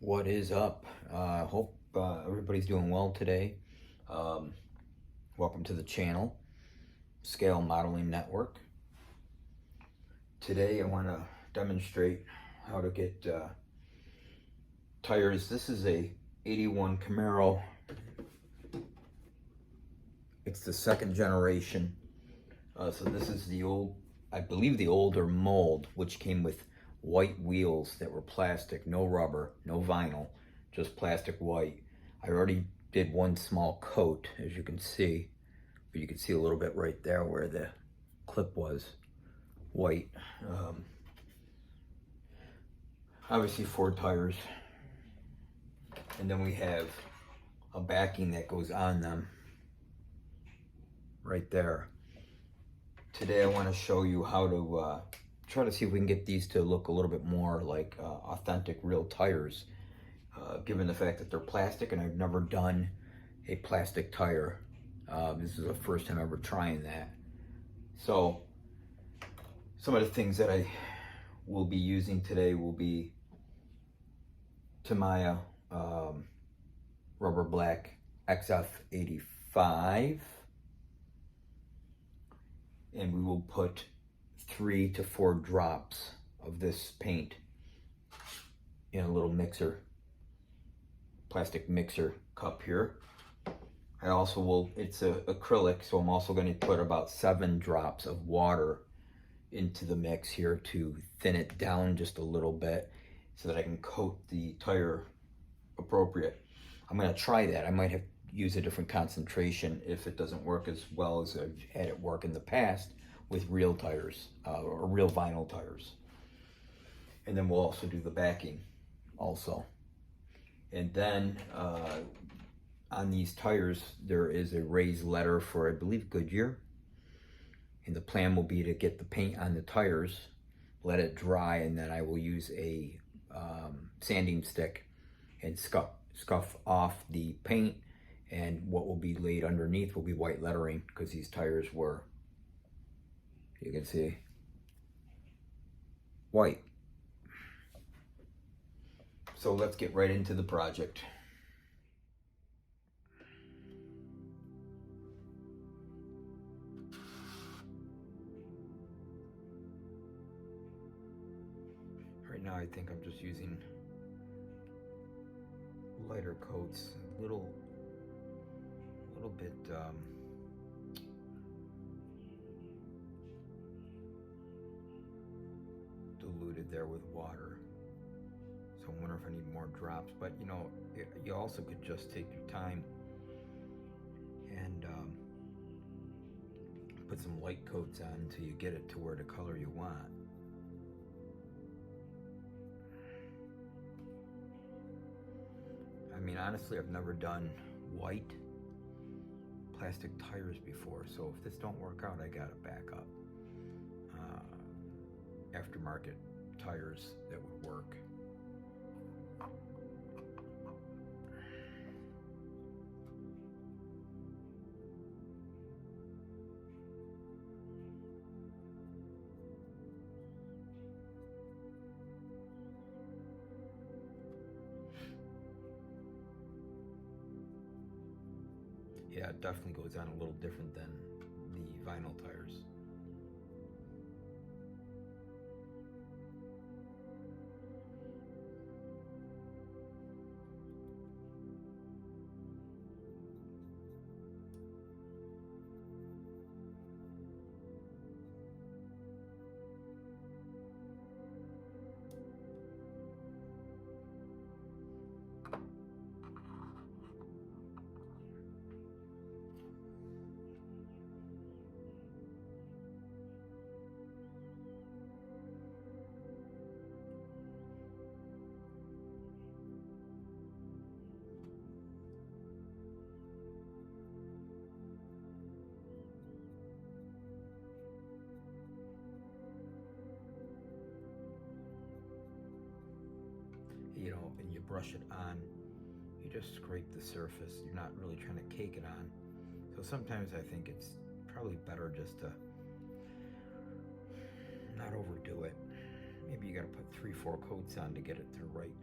What is up? Hope everybody's doing well today. Um, Welcome to the channel, Scale Modeling Network. Today I want to demonstrate how to get tires. This is a 81 Camaro. It's the second generation. So this is the old, I believe the older mold, which came with white wheels that were plastic, no rubber, no vinyl, just plastic white. I already did one small coat, as you can see, but you can see a little bit right there where the clip was white. Obviously 4 tires, and then we have a backing that goes on them right there. Today I want to show you how to try to see if we can get these to look a little bit more like authentic real tires, given the fact that they're plastic and I've never done a plastic tire. This is the first time ever trying that. So some of the things that I will be using today will be Tamiya Rubber Black XF85, and we will put 3 to 4 drops of this paint in a little mixer, plastic mixer cup here. I also will, it's acrylic, so I'm also going to put about 7 drops of water into the mix here to thin it down just a little bit so that I can coat the tire appropriate. I'm going to try that. I might have use a different concentration if it doesn't work as well as I've had it work in the past with real tires or real vinyl tires. And then we'll also do the backing also. And then on these tires there is a raised letter for, I believe, Goodyear, and the plan will be to get the paint on the tires, let it dry, and then I will use a sanding stick and scuff off the paint, and what will be laid underneath will be white lettering, because these tires were, you can see, white. So let's get right into the project. Right now I think I'm just using lighter coats, a little bit diluted there with water. So I wonder if I need more drops, but you know, you also could just take your time and put some light coats on until you get it to where the color you want. I mean, honestly, I've never done white plastic tires before, so if this don't work out, I gotta back up. Aftermarket tires that would work. Yeah, it definitely goes on a little different than the vinyl tires. You know, and you brush it on, you just scrape the surface. You're not really trying to cake it on. So sometimes I think it's probably better just to not overdo it. Maybe you gotta put 3-4 coats on to get it to the right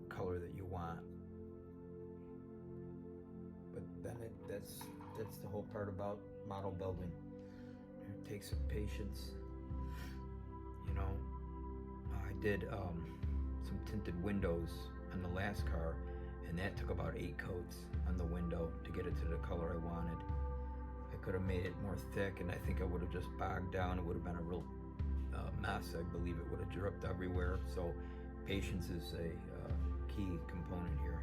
color that you want. But then that's the whole part about model building. It takes some patience. You know, I did some tinted windows on the last car, and that took about 8 coats on the window to get it to the color I wanted. I could have made it more thick, and I think I would have just bogged down. It would have been a real mess. I believe it would have dripped everywhere. So patience is a key component here.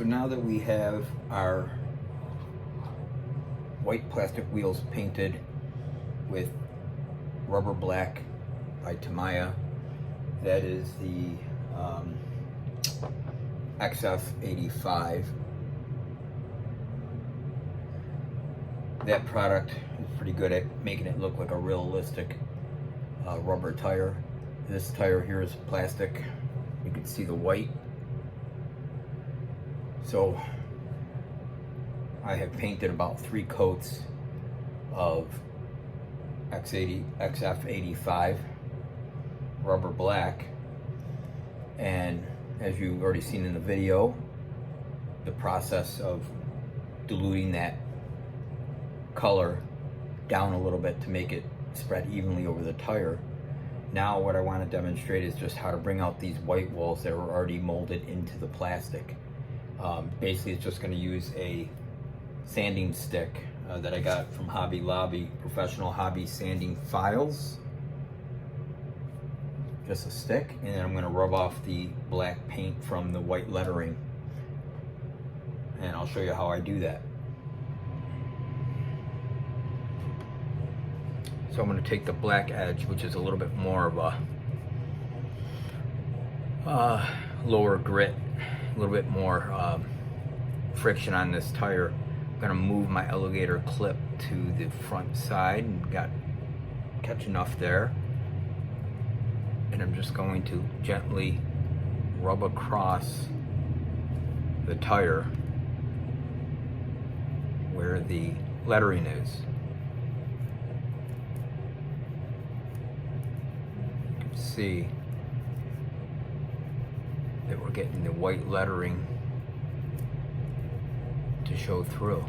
So now that we have our white plastic wheels painted with rubber black by Tamiya, that is the XF85. That product is pretty good at making it look like a realistic rubber tire. This tire here is plastic. You can see the white. So I have painted about 3 coats of XF85 rubber black, and as you've already seen in the video, the process of diluting that color down a little bit to make it spread evenly over the tire. Now what I want to demonstrate is just how to bring out these white walls that were already molded into the plastic. Basically it's just going to use a sanding stick that I got from Hobby Lobby, Professional Hobby Sanding Files. Just a stick, and then I'm going to rub off the black paint from the white lettering, and I'll show you how I do that. So I'm going to take the black edge, which is a little bit more of a lower grit, a little bit more friction on this tire. I'm going to move my alligator clip to the front side and catch enough there. And I'm just going to gently rub across the tire where the lettering is. You can see that we're getting the white lettering to show through.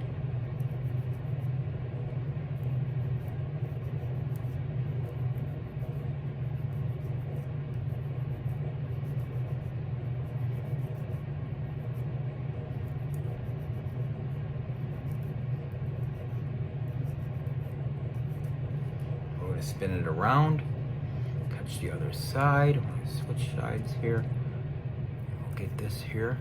Spin it around, catch the other side. I'm going to switch sides here. We'll get this here.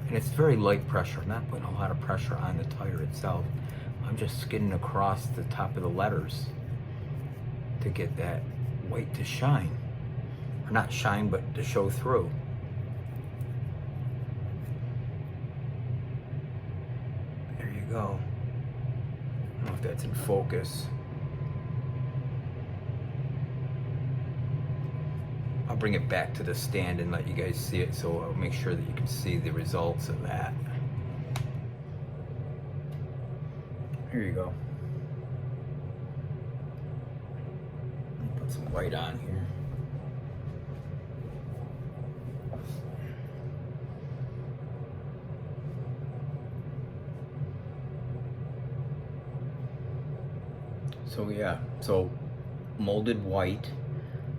And it's very light pressure. I'm not putting a lot of pressure on the tire itself. I'm just skidding across the top of the letters to get that white to shine. Not shine, but to show through. There you go. I don't know if that's in focus. I'll bring it back to the stand and let you guys see it, so I'll make sure that you can see the results of that. Here you go. Let me put some white on here. So yeah, so molded white.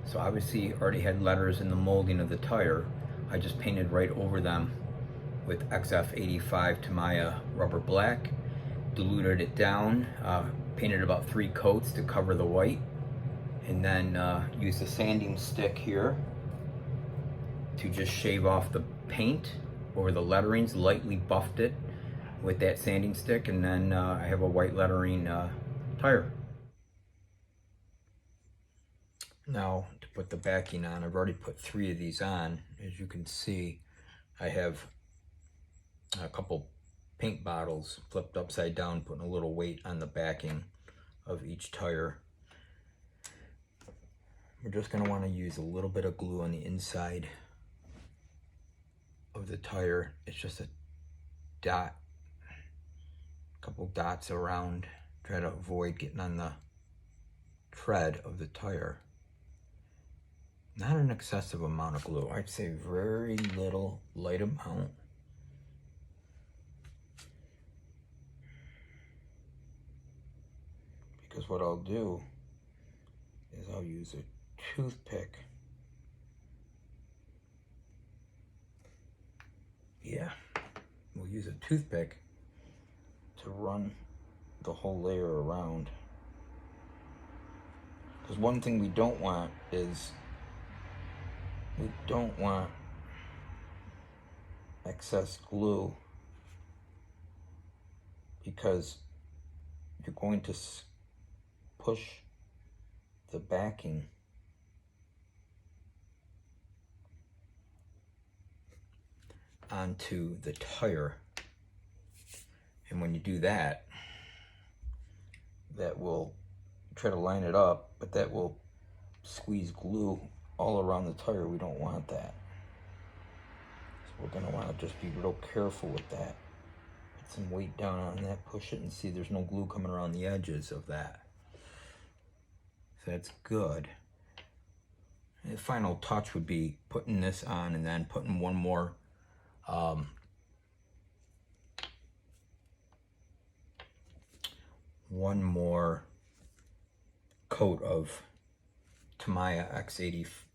So obviously already had letters in the molding of the tire. I just painted right over them with XF85 Tamiya rubber black, diluted it down, painted about 3 coats to cover the white, and then used a sanding stick here to just shave off the paint over the letterings, lightly buffed it with that sanding stick, and then I have a white lettering tire. Now to put the backing on, I've already put 3 of these on. As you can see, I have a couple paint bottles flipped upside down, putting a little weight on the backing of each tire. We're just going to want to use a little bit of glue on the inside of the tire. It's just a dot, a couple dots around, try to avoid getting on the tread of the tire. Not an excessive amount of glue. I'd say very little, light amount. Because what I'll do is I'll use a toothpick. Yeah, we'll use a toothpick to run the whole layer around. Because one thing we don't want is, we don't want excess glue, because you're going to push the backing onto the tire. And when you do that, that will try to line it up, but that will squeeze glue all around the tire. We don't want that. So we're going to want to just be real careful with that. Put some weight down on that, push it, and see there's no glue coming around the edges of that. So that's good. And the final touch would be putting this on and then putting one more coat of Tamiya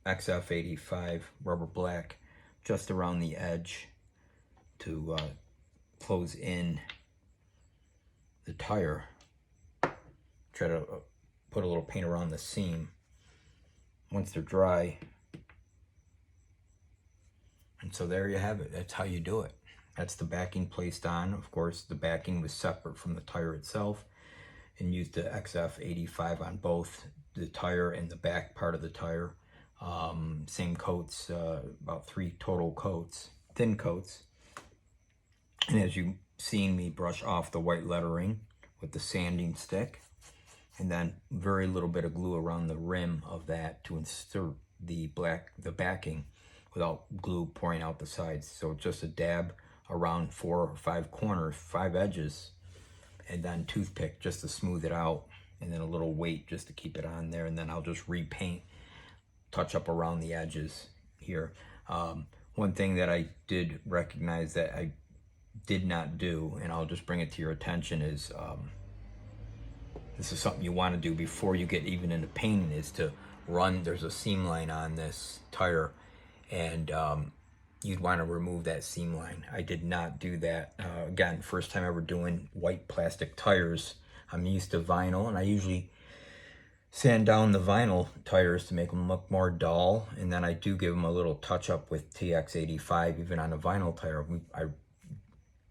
XF85 rubber black just around the edge to close in the tire. Try to put a little paint around the seam once they're dry. And so there you have it. That's how you do it. That's the backing placed on. Of course, the backing was separate from the tire itself, and used the XF85 on both the tire and the back part of the tire. Same coats, about 3 total coats, thin coats. And as you've seen me brush off the white lettering with the sanding stick, and then very little bit of glue around the rim of that to insert the backing without glue pouring out the sides. So just a dab around 4 or 5 corners, 5 edges, and then toothpick just to smooth it out, and then a little weight just to keep it on there, and then I'll just repaint, touch up around the edges here. One thing that I did recognize that I did not do, and I'll just bring it to your attention, is this is something you want to do before you get even into painting, is to run, there's a seam line on this tire, and you'd want to remove that seam line. I did not do that. Again, first time ever doing white plastic tires. I'm used to vinyl, and I usually sand down the vinyl tires to make them look more dull, and then I do give them a little touch up with TX85 even on a vinyl tire. I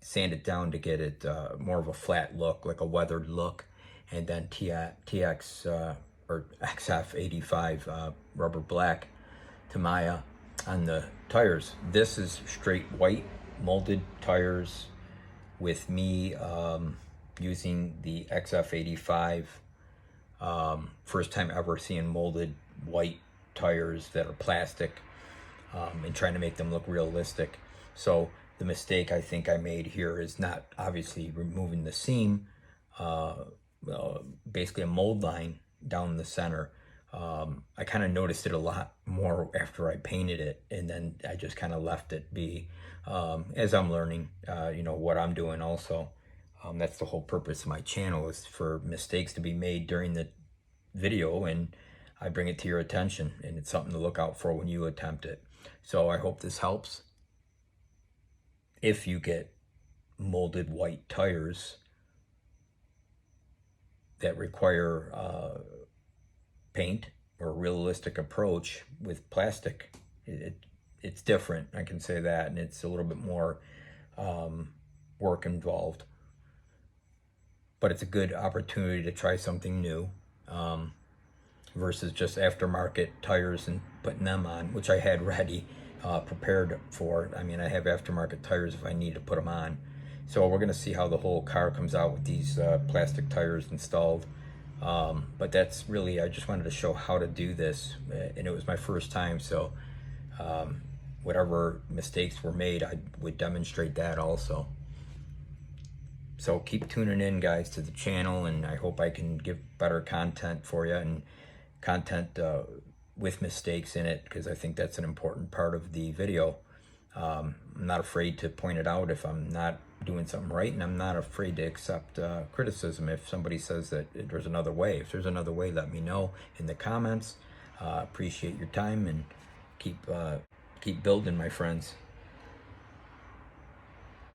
sand it down to get it more of a flat look, like a weathered look, and then TX or XF85 rubber black Tamiya on the tires. This is straight white molded tires with me using the XF85. First time ever seeing molded white tires that are plastic, and trying to make them look realistic. So the mistake I think I made here is not obviously removing the seam, basically a mold line down the center. I kind of noticed it a lot more after I painted it, and then I just kind of left it be. As I'm learning, what I'm doing also. That's the whole purpose of my channel, is for mistakes to be made during the video, and I bring it to your attention, and it's something to look out for when you attempt it. So I hope this helps. If you get molded white tires that require paint or a realistic approach with plastic, it's different, I can say that, and it's a little bit more work involved. But it's a good opportunity to try something new, versus just aftermarket tires and putting them on, which I had ready, prepared for. I mean, I have aftermarket tires if I need to put them on. So we're going to see how the whole car comes out with these plastic tires installed. But that's really, I just wanted to show how to do this, and it was my first time, so whatever mistakes were made, I would demonstrate that also. So keep tuning in, guys, to the channel, and I hope I can give better content for you, and content with mistakes in it, because I think that's an important part of the video. I'm not afraid to point it out if I'm not doing something right, and I'm not afraid to accept criticism if somebody says that there's another way. If there's another way, let me know in the comments. Appreciate your time, and keep building, my friends.